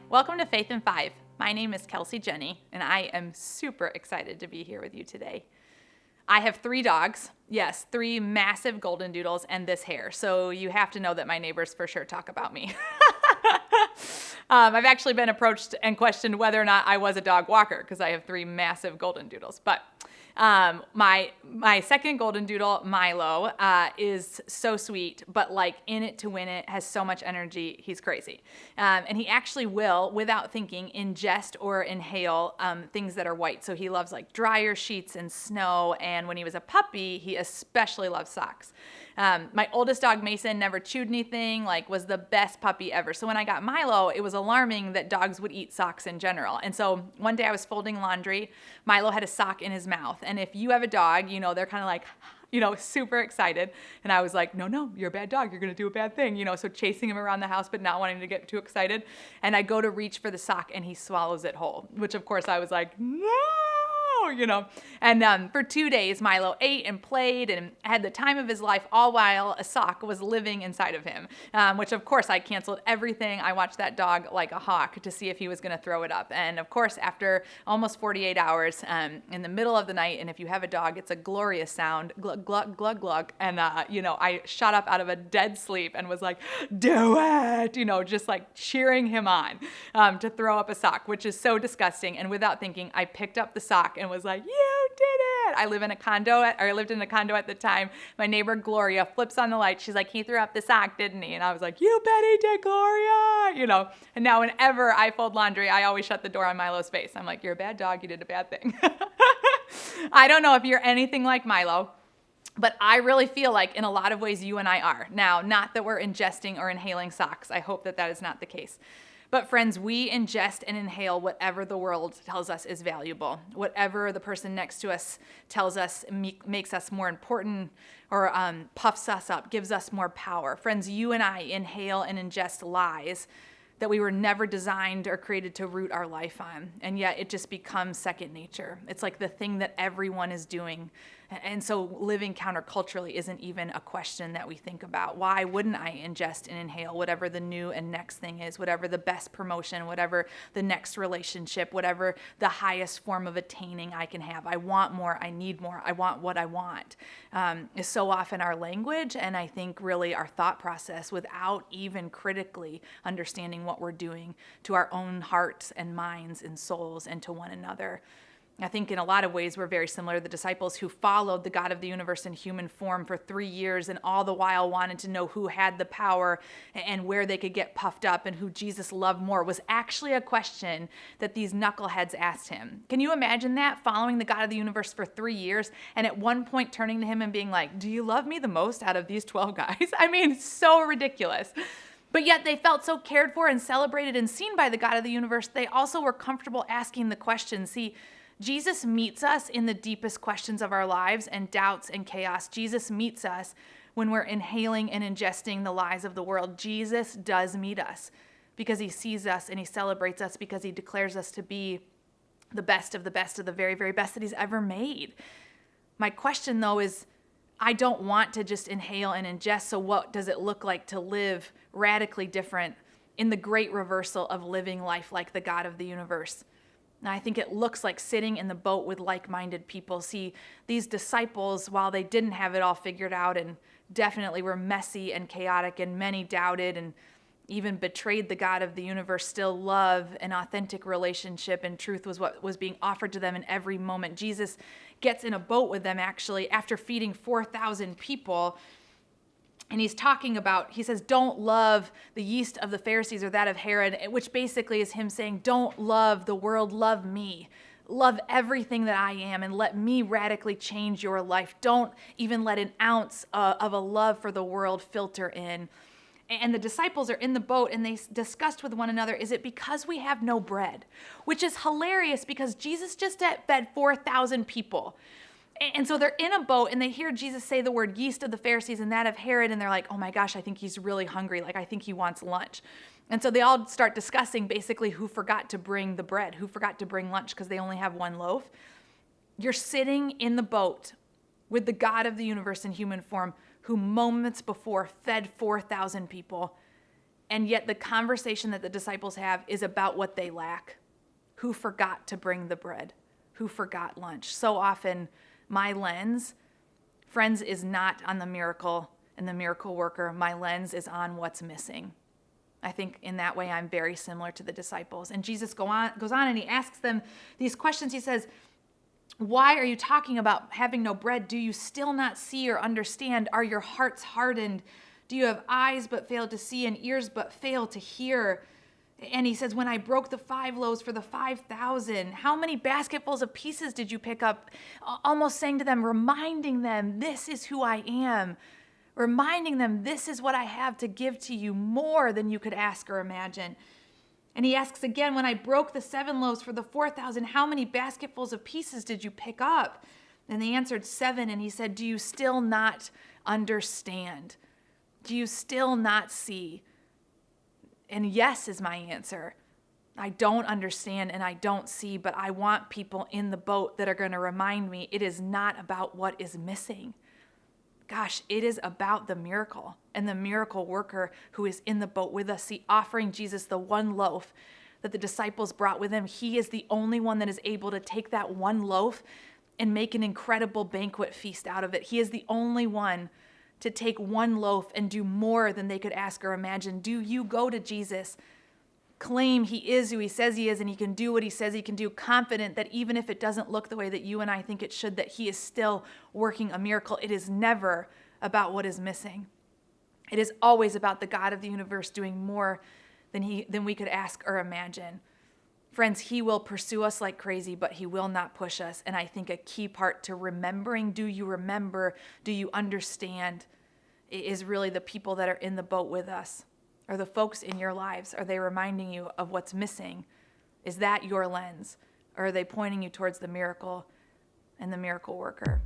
Welcome to Faith in Five. My name is Kelsey Jenny, and I am super excited to be here with you today. I have 3 dogs. Yes, 3 massive golden doodles and this hair. So you have to know that my neighbors for sure talk about me. I've actually been approached and questioned whether or not I was a dog walker because I have 3 massive golden doodles. But my second golden doodle, Milo, is so sweet, but like in it to win it, has so much energy. He's crazy. And he actually will, without thinking, ingest or inhale things that are white. So he loves like dryer sheets and snow. And when he was a puppy, he especially loves socks. My oldest dog, Mason, never chewed anything, like was the best puppy ever. So when I got Milo, it was alarming that dogs would eat socks in general. And so one day I was folding laundry. Milo had a sock in his mouth. And if you have a dog, you know, they're kind of like, super excited. And I was like, no, you're a bad dog. You're going to do a bad thing, so chasing him around the house, but not wanting to get too excited. And I go to reach for the sock and he swallows it whole, which of course I was like, no. And for 2 days, Milo ate and played and had the time of his life, all while a sock was living inside of him, which of course I canceled everything. I watched that dog like a hawk to see if he was going to throw it up. And of course, after almost 48 hours in the middle of the night, and if you have a dog, it's a glorious sound, glug, glug, glug, glug. And, I shot up out of a dead sleep and was like, do it, just like cheering him on to throw up a sock, which is so disgusting. And without thinking, I picked up the sock and was like, you did it. I lived in a condo at the time. My neighbor Gloria flips on the light. She's like, he threw up the sock, didn't he? And I was like, you bet he did, Gloria. And now whenever I fold laundry, I always shut the door on Milo's face. I'm like, you're a bad dog. You did a bad thing. I don't know if you're anything like Milo, but I really feel like in a lot of ways you and I are. Now, not that we're ingesting or inhaling socks. I hope that is not the case. But friends, we ingest and inhale whatever the world tells us is valuable, whatever the person next to us tells us makes us more important or puffs us up, gives us more power. Friends, you and I inhale and ingest lies that we were never designed or created to root our life on. And yet it just becomes second nature. It's like the thing that everyone is doing. And so living counterculturally isn't even a question that we think about. Why wouldn't I ingest and inhale whatever the new and next thing is, whatever the best promotion, whatever the next relationship, whatever the highest form of attaining I can have? I want more. I need more. I want what I want. Is so often our language and I think really our thought process without even critically understanding what we're doing to our own hearts and minds and souls and to one another. I think in a lot of ways we're very similar to the disciples who followed the God of the universe in human form for 3 years and all the while wanted to know who had the power and where they could get puffed up and who Jesus loved more was actually a question that these knuckleheads asked him. Can you imagine that? Following the God of the universe for 3 years and at one point turning to him and being like, do you love me the most out of these 12 guys? I mean, so ridiculous. But yet they felt so cared for and celebrated and seen by the God of the universe, they also were comfortable asking the question. See, Jesus meets us in the deepest questions of our lives and doubts and chaos. Jesus meets us when we're inhaling and ingesting the lies of the world. Jesus does meet us because he sees us and he celebrates us because he declares us to be the best of the very, very best that he's ever made. My question, though, is I don't want to just inhale and ingest, so what does it look like to live radically different in the great reversal of living life like the God of the universe? And I think it looks like sitting in the boat with like-minded people. See, these disciples, while they didn't have it all figured out and definitely were messy and chaotic and many doubted and even betrayed the God of the universe, still love an authentic relationship and truth was what was being offered to them in every moment. Jesus gets in a boat with them actually after feeding 4,000 people. And he's talking about, he says, don't love the yeast of the Pharisees or that of Herod, which basically is him saying, don't love the world, love me. Love everything that I am and let me radically change your life. Don't even let an ounce of a love for the world filter in. And the disciples are in the boat and they discussed with one another, is it because we have no bread? Which is hilarious because Jesus just fed 4,000 people. And so they're in a boat and they hear Jesus say the word yeast of the Pharisees and that of Herod. And they're like, oh my gosh, I think he's really hungry. Like, I think he wants lunch. And so they all start discussing basically who forgot to bring the bread, who forgot to bring lunch because they only have one loaf. You're sitting in the boat with the God of the universe in human form who moments before fed 4,000 people. And yet the conversation that the disciples have is about what they lack. Who forgot to bring the bread? Who forgot lunch? So often my lens, friends, is not on the miracle and the miracle worker. My lens is on what's missing. I think in that way I'm very similar to the disciples. And Jesus goes on and he asks them these questions. He says, why are you talking about having no bread? Do you still not see or understand? Are your hearts hardened? Do you have eyes but fail to see and ears but fail to hear? And he says, when I broke the 5 loaves for the 5,000, how many basketfuls of pieces did you pick up? Almost saying to them, reminding them, this is who I am. Reminding them, this is what I have to give to you, more than you could ask or imagine. And he asks again, when I broke the 7 loaves for the 4,000, how many basketfuls of pieces did you pick up? And they answered 7. And he said, do you still not understand? Do you still not see? And yes is my answer. I don't understand and I don't see, but I want people in the boat that are going to remind me it is not about what is missing. Gosh, it is about the miracle and the miracle worker who is in the boat with us. See, offering Jesus the 1 loaf that the disciples brought with him, he is the only one that is able to take that 1 loaf and make an incredible banquet feast out of it. He is the only one to take 1 loaf and do more than they could ask or imagine. Do you go to Jesus, claim he is who he says he is, and he can do what he says he can do, confident that even if it doesn't look the way that you and I think it should, that he is still working a miracle? It is never about what is missing. It is always about the God of the universe doing more than we could ask or imagine. Friends, he will pursue us like crazy, but he will not push us. And I think a key part to remembering, do you remember, do you understand, is really the people that are in the boat with us. Are the folks in your lives, are they reminding you of what's missing? Is that your lens? Or are they pointing you towards the miracle and the miracle worker?